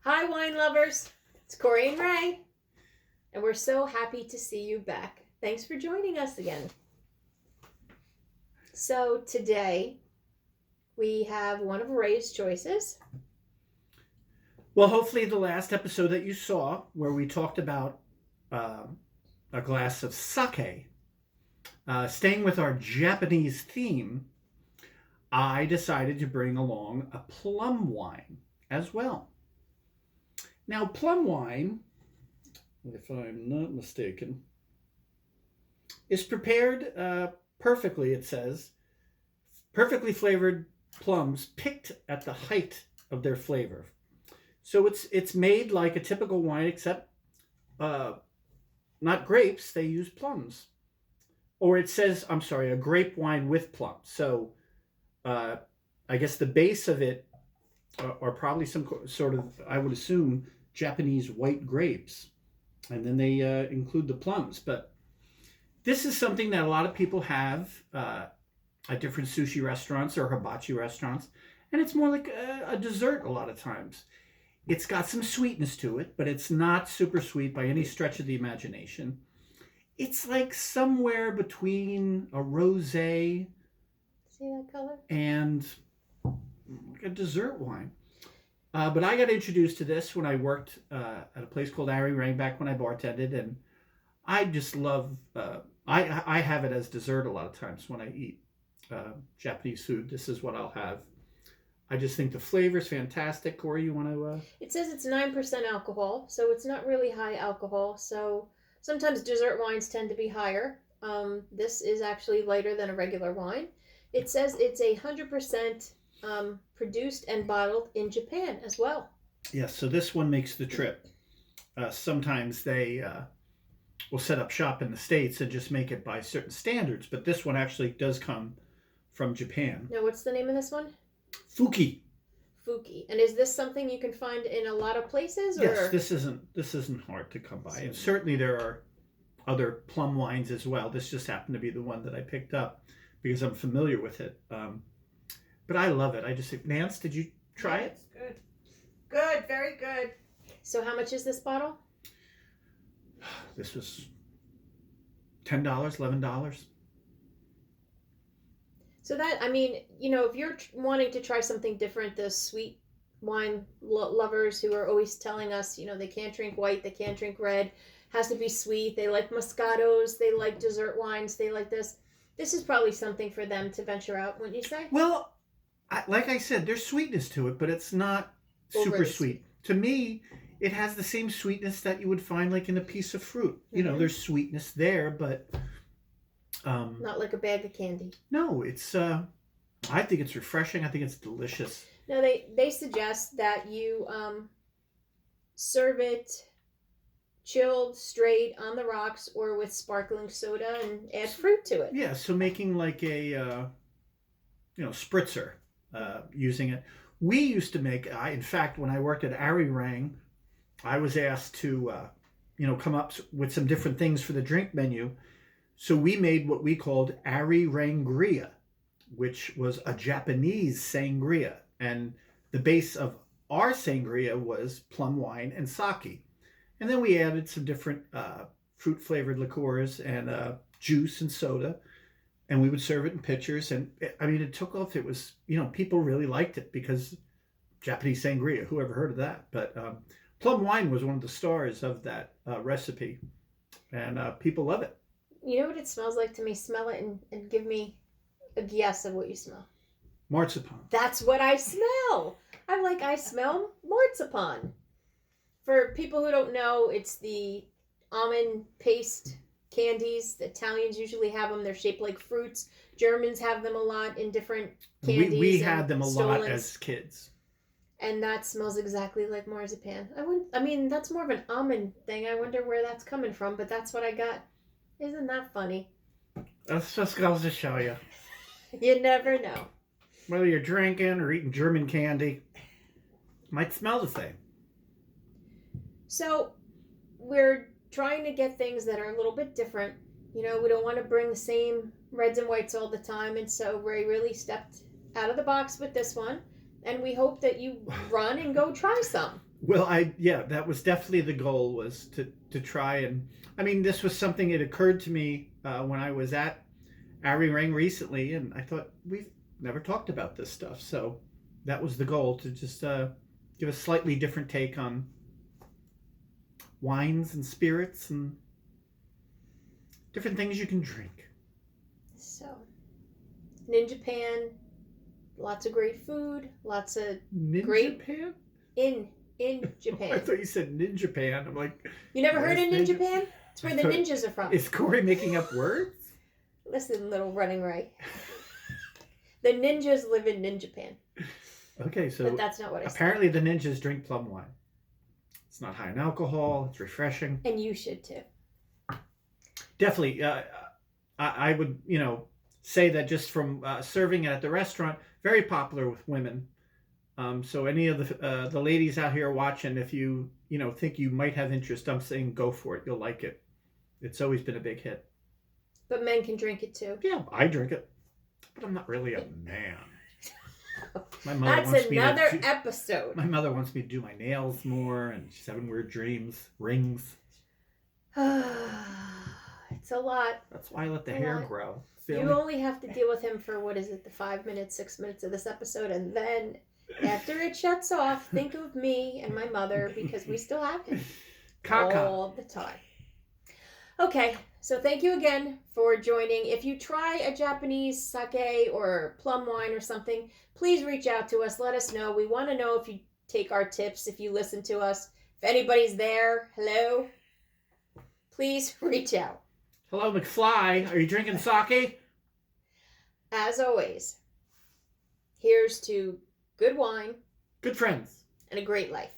Hi, wine lovers. It's Corey and Ray, and we're so happy to see you back. Thanks for joining us again. So today we have one of Ray's choices. Well, hopefully, the last episode that you saw, where we talked about a glass of sake, staying with our Japanese theme, I decided to bring along a plum wine as well. Now, plum wine, if I'm not mistaken, is prepared perfectly, it says, perfectly flavored plums picked at the height of their flavor. So it's made like a typical wine, except not grapes. They use plums, or it says, I'm sorry, a grape wine with plums. So uh, I guess the base of it are probably some sort of, I would assume, Japanese white grapes, and then they include the plums. But this is something that a lot of people have at different sushi restaurants or hibachi restaurants, and it's more like a dessert a lot of times. It's got some sweetness to it, but it's not super sweet by any stretch of the imagination. It's like somewhere between a rosé See that color? and a dessert wine. But I got introduced to this when I worked at a place called Ari Rang back when I bartended, and I just love. I have it as dessert a lot of times when I eat Japanese food. This is what I'll have. I just think the flavor is fantastic. Corey, you want to? It says it's 9% alcohol, so it's not really high alcohol. So sometimes dessert wines tend to be higher. This is actually lighter than a regular wine. It says it's 100% produced and bottled in Japan as well. Yes, so this one makes the trip. Sometimes they will set up shop in the States and just make it by certain standards, but this one actually does come from Japan. Now, what's the name of this one? Fuki. Fuki. And is this something you can find in a lot of places? Or? Yes, this isn't hard to come by, and certainly there are other plum wines as well. This just happened to be the one that I picked up because I'm familiar with it. But I love it. I just think, Nance, did you try it? It's good. Good, very good. So how much is this bottle? This was $10, $11. So that, I mean, if you're wanting to try something different, the sweet wine lovers who are always telling us, they can't drink white, they can't drink red, has to be sweet, they like Moscatos, they like dessert wines, they like this. This is probably something for them to venture out, wouldn't you say? Well, like I said, there's sweetness to it, but it's not super sweet. To me, it has the same sweetness that you would find like in a piece of fruit. Mm-hmm. There's sweetness there, but not like a bag of candy. No, it's I think it's refreshing. I think it's delicious. Now they suggest that you serve it chilled, straight, on the rocks, or with sparkling soda and add fruit to it. Yeah, so making like a spritzer, using it. We used to make. In fact, when I worked at Ari Rang, I was asked to come up with some different things for the drink menu. So we made what we called Ari Rangria, which was a Japanese sangria. And the base of our sangria was plum wine and sake. And then we added some different fruit-flavored liqueurs and juice and soda. And we would serve it in pitchers. And it took off. It was, people really liked it because Japanese sangria, who ever heard of that? But plum wine was one of the stars of that recipe. And people love it. You know what it smells like to me? Smell it and give me a guess of what you smell. Marzipan. That's what I smell. I'm like, I smell marzipan. For people who don't know, it's the almond paste candies. The Italians usually have them. They're shaped like fruits. Germans have them a lot in different candies. We had them a lot as kids. And that smells exactly like marzipan. That's more of an almond thing. I wonder where that's coming from, but that's what I got. Isn't that funny? That's just goes to show you. You never know. Whether you're drinking or eating German candy, might smell the same. So, we're trying to get things that are a little bit different. We don't want to bring the same reds and whites all the time, and so Ray really stepped out of the box with this one, and we hope that you run and go try some. Well, that was definitely the goal, was to try. And I mean, this was something that occurred to me when I was at Ari Ring recently, and I thought we've never talked about this stuff. So that was the goal, to just give a slightly different take on wines and spirits and different things you can drink. So, and in Japan, lots of great food, lots of Ninja Pan? in I Japan. thought you said Ninja Pan. I'm like, You never heard of where's Ninja Japan? It's where the ninjas are from. Is Corey making up words? Listen, little running right. The ninjas live in Ninja Japan. Okay, so But that's not what I said. apparently the ninjas drink plum wine. It's not high in alcohol. It's refreshing. And you should too. Definitely. I would, say that just from serving it at the restaurant, very popular with women. So any of the ladies out here watching, if you think you might have interest, I'm saying go for it. You'll like it. It's always been a big hit. But men can drink it too. Yeah, I drink it, but I'm not really a man. My mother That's wants another me to episode. My mother wants me to do my nails more, and she's having weird dreams, rings. It's a lot. That's why I let the A hair lot. grow. You only have to deal with him for, the 5 minutes, 6 minutes of this episode, and then after it shuts off, think of me and my mother, because we still have him all the time. Okay, so thank you again for joining. If you try a Japanese sake or plum wine or something, please reach out to us. Let us know. We want to know if you take our tips, if you listen to us. If anybody's there, hello, please reach out. Hello, McFly. Are you drinking sake? As always, here's to good wine Good friends. and a great life.